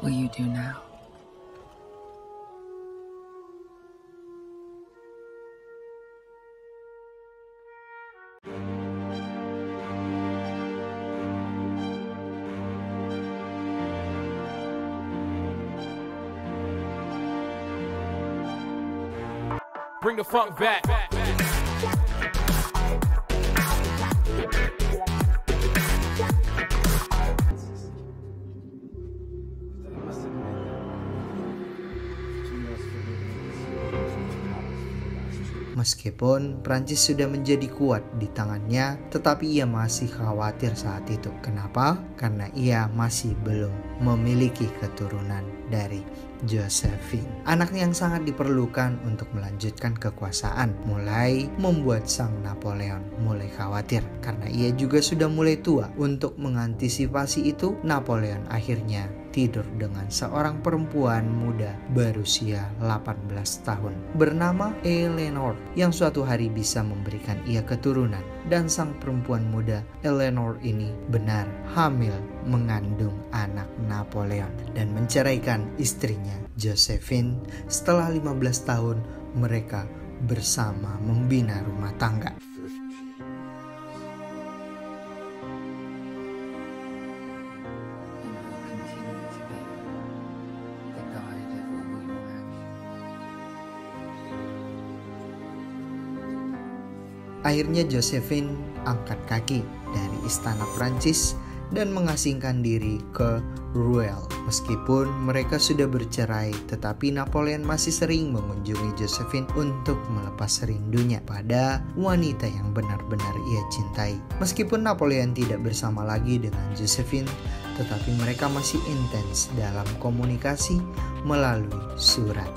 will you do now? Bring the funk back. Meskipun Prancis sudah menjadi kuat di tangannya, tetapi ia masih khawatir saat itu. Kenapa? Karena ia masih belum memiliki keturunan dari Josephine. Anak yang sangat diperlukan untuk melanjutkan kekuasaan, mulai membuat sang Napoleon mulai khawatir. Karena ia juga sudah mulai tua. Untuk mengantisipasi itu, Napoleon akhirnya tidur dengan seorang perempuan muda berusia 18 tahun bernama Eleanor yang suatu hari bisa memberikan ia keturunan. Dan sang perempuan muda Eleanor ini benar hamil mengandung anak Napoleon dan menceraikan istrinya Josephine. Setelah 15 tahun mereka bersama membina rumah tangga. Akhirnya Josephine angkat kaki dari istana Prancis dan mengasingkan diri ke Rouen. Meskipun mereka sudah bercerai, tetapi Napoleon masih sering mengunjungi Josephine untuk melepas rindunya pada wanita yang benar-benar ia cintai. Meskipun Napoleon tidak bersama lagi dengan Josephine, tetapi mereka masih intens dalam komunikasi melalui surat.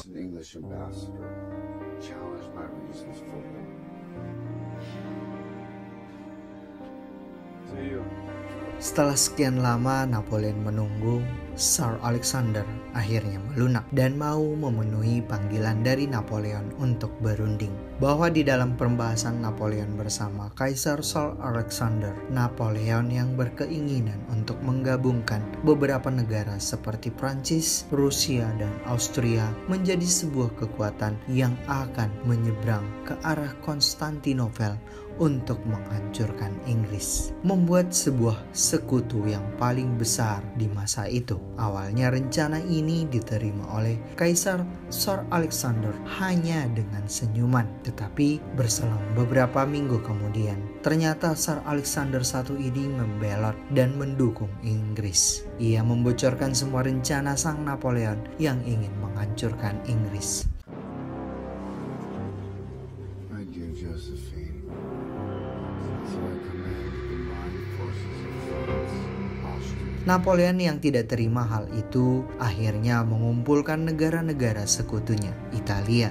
Setelah sekian lama Napoleon menunggu, Tsar Alexander akhirnya melunak dan mau memenuhi panggilan dari Napoleon untuk berunding. Bahwa di dalam pembahasan Napoleon bersama Kaisar Tsar Alexander, Napoleon yang berkeinginan untuk menggabungkan beberapa negara seperti Prancis, Rusia, dan Austria menjadi sebuah kekuatan yang akan menyeberang ke arah Konstantinopel untuk menghancurkan Inggris, membuat sebuah sekutu yang paling besar di masa itu. Awalnya rencana ini diterima oleh Kaisar Tsar Alexander hanya dengan senyuman, tetapi berselang beberapa minggu kemudian, ternyata Tsar Alexander I ini membelot dan mendukung Inggris. Ia membocorkan semua rencana sang Napoleon yang ingin menghancurkan Inggris. Napoleon yang tidak terima hal itu akhirnya mengumpulkan negara-negara sekutunya, Italia,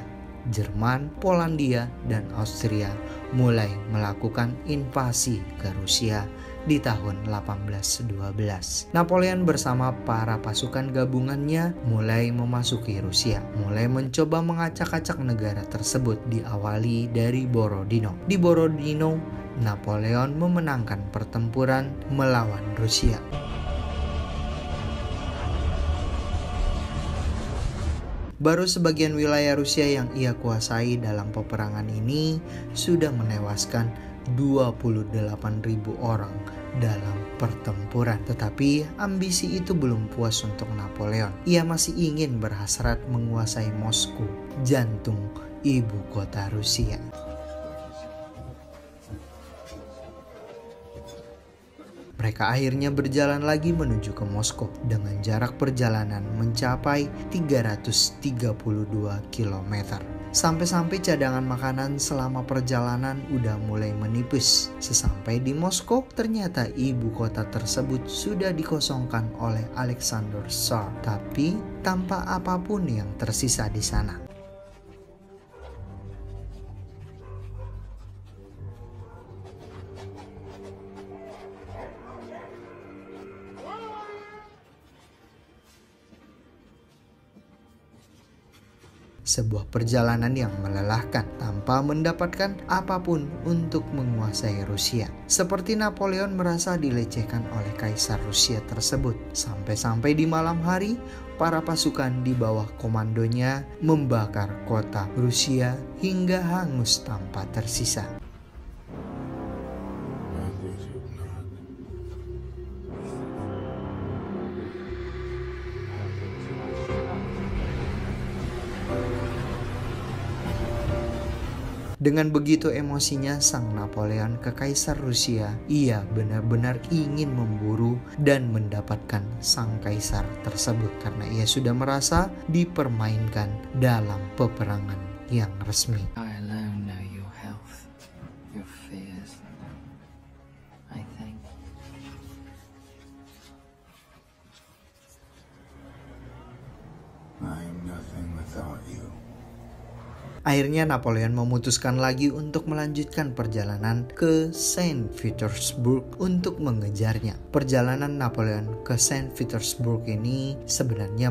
Jerman, Polandia, dan Austria mulai melakukan invasi ke Rusia di tahun 1812. Napoleon bersama para pasukan gabungannya mulai memasuki Rusia, mulai mencoba mengacak-acak negara tersebut, diawali dari Borodino. Di Borodino, Napoleon memenangkan pertempuran melawan Rusia. Baru sebagian wilayah Rusia yang ia kuasai dalam peperangan ini sudah menewaskan 28.000 orang dalam pertempuran. Tetapi ambisi itu belum puas untuk Napoleon. Ia masih ingin berhasrat menguasai Moskow, jantung ibu kota Rusia. Mereka akhirnya berjalan lagi menuju ke Moskow dengan jarak perjalanan mencapai 332 km. Sampai-sampai cadangan makanan selama perjalanan udah mulai menipis. Sesampai di Moskow, ternyata ibu kota tersebut sudah dikosongkan oleh Alexander Tsar, tapi tanpa apapun yang tersisa di sana. sebuah perjalanan yang melelahkan tanpa mendapatkan apapun untuk menguasai Rusia. Seperti Napoleon merasa dilecehkan oleh kaisar Rusia tersebut. Sampai-sampai di malam hari, para pasukan di bawah komandonya membakar kota Rusia hingga hangus tanpa tersisa. Dengan begitu emosinya sang Napoleon ke kaisar Rusia, ia benar-benar ingin memburu dan mendapatkan sang kaisar tersebut karena ia sudah merasa dipermainkan dalam peperangan yang resmi. I alone know your health, your fears. I think. I am nothing without you. Akhirnya Napoleon memutuskan lagi untuk melanjutkan perjalanan ke Saint Petersburg untuk mengejarnya. Perjalanan Napoleon ke Saint Petersburg ini sebenarnya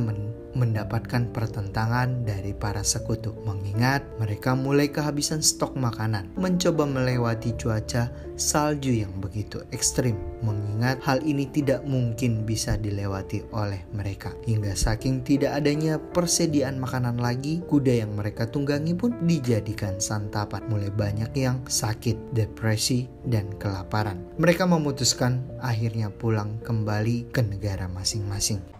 mendapatkan pertentangan dari para sekutu, mengingat mereka mulai kehabisan stok makanan, mencoba melewati cuaca salju yang begitu ekstrim, mengingat hal ini tidak mungkin bisa dilewati oleh mereka. Hingga saking tidak adanya persediaan makanan lagi, kuda yang mereka tunggangi pun dijadikan santapan. Mulai banyak yang sakit, depresi, dan kelaparan. Mereka memutuskan akhirnya pulang kembali ke negara masing-masing.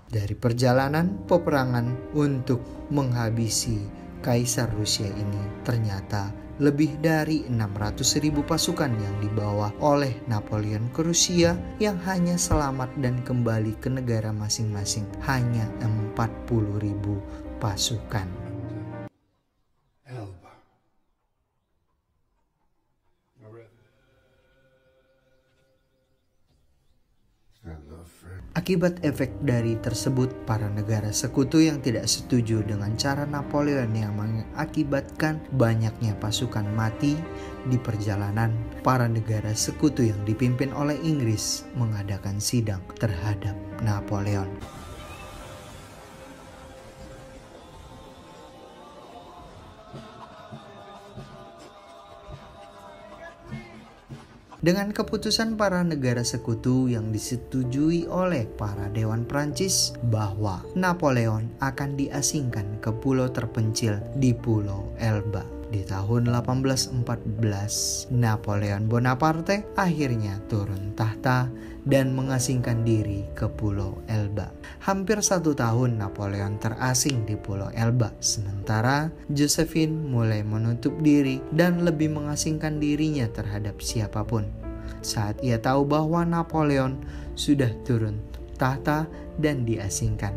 Dari perjalanan peperangan untuk menghabisi Kaisar Rusia ini, ternyata lebih dari 600.000 pasukan yang dibawa oleh Napoleon ke Rusia yang hanya selamat dan kembali ke negara masing-masing hanya 40.000 pasukan. Akibat efek dari tersebut, para negara sekutu yang tidak setuju dengan cara Napoleon yang mengakibatkan banyaknya pasukan mati di perjalanan, para negara sekutu yang dipimpin oleh Inggris mengadakan sidang terhadap Napoleon. Dengan keputusan para negara sekutu yang disetujui oleh para dewan Prancis bahwa Napoleon akan diasingkan ke pulau terpencil di Pulau Elba. Di tahun 1814, Napoleon Bonaparte akhirnya turun tahta dan mengasingkan diri ke Pulau Elba. Hampir 1 tahun Napoleon terasing di Pulau Elba, sementara Josephine mulai menutup diri dan lebih mengasingkan dirinya terhadap siapapun. Saat ia tahu bahwa Napoleon sudah turun tahta dan diasingkan.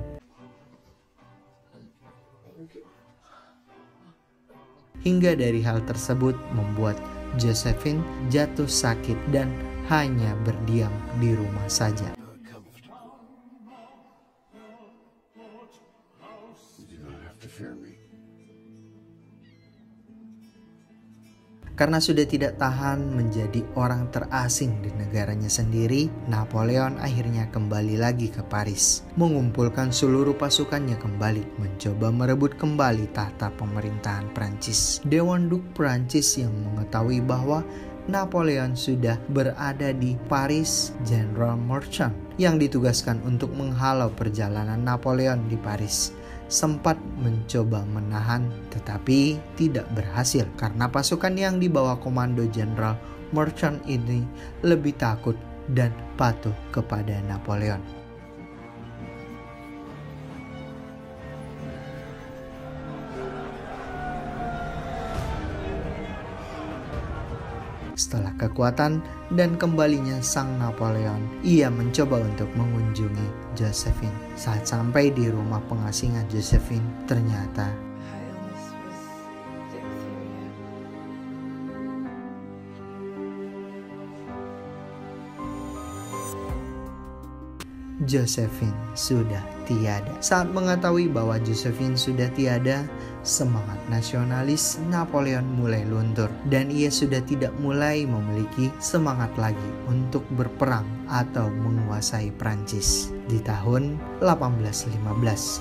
Hingga dari hal tersebut membuat Josephine jatuh sakit dan hanya berdiam di rumah saja. Karena sudah tidak tahan menjadi orang terasing di negaranya sendiri, Napoleon akhirnya kembali lagi ke Paris, mengumpulkan seluruh pasukannya kembali, mencoba merebut kembali tahta pemerintahan Prancis. Dewan Duk Prancis yang mengetahui bahwa Napoleon sudah berada di Paris, Jenderal Marchand yang ditugaskan untuk menghalau perjalanan Napoleon di Paris sempat mencoba menahan tetapi tidak berhasil karena pasukan yang dibawa komando Jenderal Marchand ini lebih takut dan patuh kepada Napoleon. Setelah kekuatan dan kembalinya sang Napoleon, ia mencoba untuk mengunjungi Josephine. Saat sampai di rumah pengasingan Josephine, ternyata Josephine sudah tiada. Saat mengetahui bahwa Josephine sudah tiada, semangat nasionalis Napoleon mulai luntur dan ia sudah tidak mulai memiliki semangat lagi untuk berperang atau menguasai Prancis. Di tahun 1815,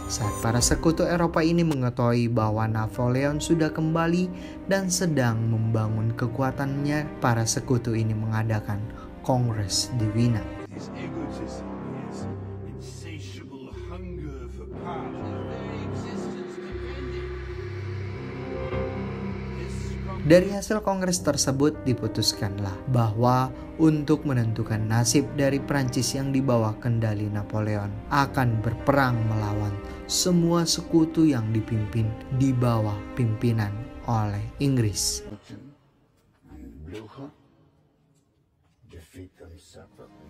saat para sekutu Eropa ini mengetahui bahwa Napoleon sudah kembali dan sedang membangun kekuatannya, para sekutu ini mengadakan kongres di Wina. His egotism, his insatiable hunger for power, his very existence depended. Dari hasil kongres tersebut diputuskanlah bahwa untuk menentukan nasib dari Prancis yang di bawah kendali Napoleon akan berperang melawan semua sekutu yang dipimpin di bawah pimpinan oleh Inggris. And Blucher defeat them separately.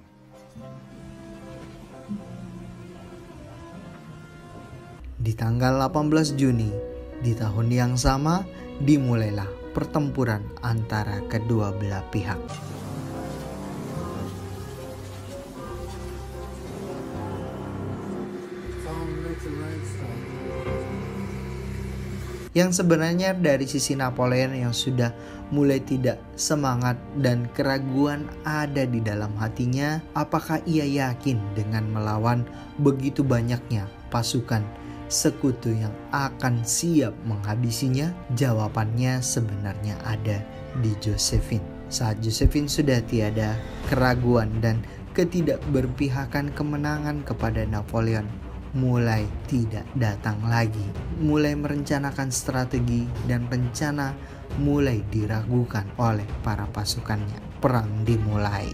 Di tanggal 18 Juni di tahun yang sama dimulailah pertempuran antara kedua belah pihak. Yang sebenarnya dari sisi Napoleon yang sudah mulai tidak semangat dan keraguan ada di dalam hatinya, apakah ia yakin dengan melawan begitu banyaknya pasukan sekutu yang akan siap menghabisinya? Jawabannya sebenarnya ada di Josephine. Saat Josephine sudah tiada, keraguan dan ketidakberpihakan kemenangan kepada Napoleon mulai tidak datang lagi. Mulai merencanakan strategi dan rencana mulai diragukan oleh para pasukannya. Perang dimulai.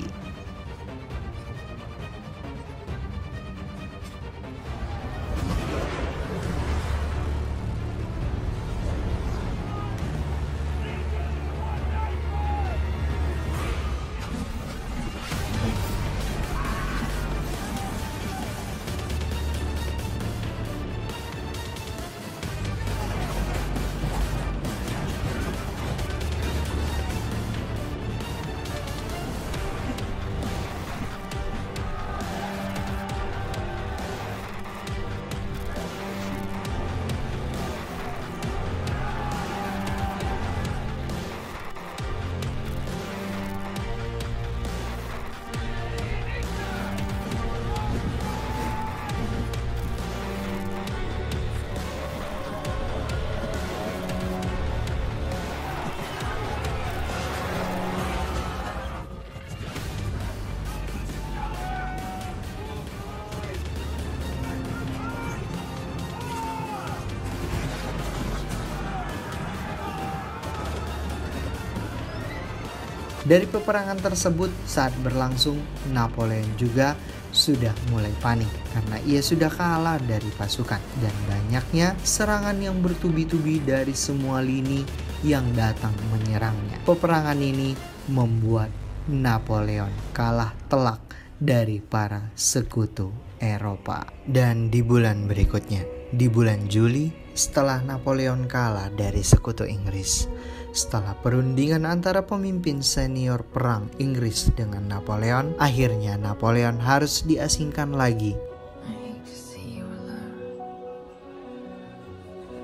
Dari peperangan tersebut saat berlangsung, Napoleon juga sudah mulai panik karena ia sudah kalah dari pasukan dan banyaknya serangan yang bertubi-tubi dari semua lini yang datang menyerangnya. Peperangan ini membuat Napoleon kalah telak dari para sekutu Eropa. Dan di bulan berikutnya, di bulan Juli, setelah Napoleon kalah dari sekutu Inggris, setelah perundingan antara pemimpin senior perang Inggris dengan Napoleon, akhirnya Napoleon harus diasingkan lagi. I hate to see you alone.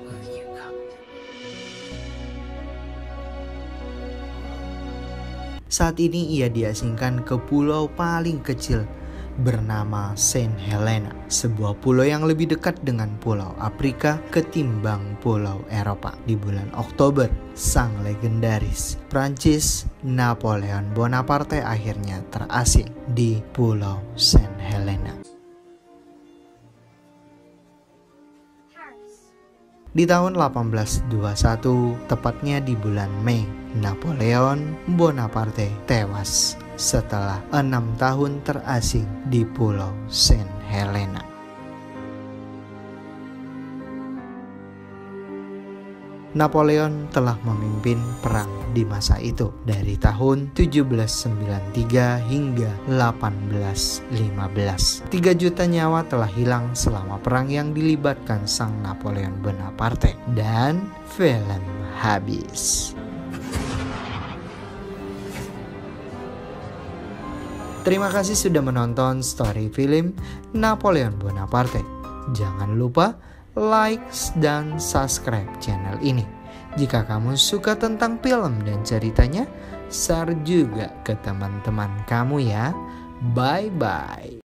Will you come to me? Saat ini ia diasingkan ke pulau paling kecil bernama Saint Helena, sebuah pulau yang lebih dekat dengan pulau Afrika ketimbang pulau Eropa. Di bulan Oktober, sang legendaris Prancis Napoleon Bonaparte akhirnya terasing di pulau Saint Helena. Di tahun 1821, tepatnya di bulan Mei, Napoleon Bonaparte tewas setelah 6 tahun terasing di pulau Saint Helena. Napoleon telah memimpin perang di masa itu dari tahun 1793 hingga 1815. 3 juta nyawa telah hilang selama perang yang dilibatkan sang Napoleon Bonaparte, dan film habis. Terima kasih sudah menonton story film Napoleon Bonaparte. Jangan lupa like dan subscribe channel ini. Jika kamu suka tentang film dan ceritanya, share juga ke teman-teman kamu ya. Bye-bye.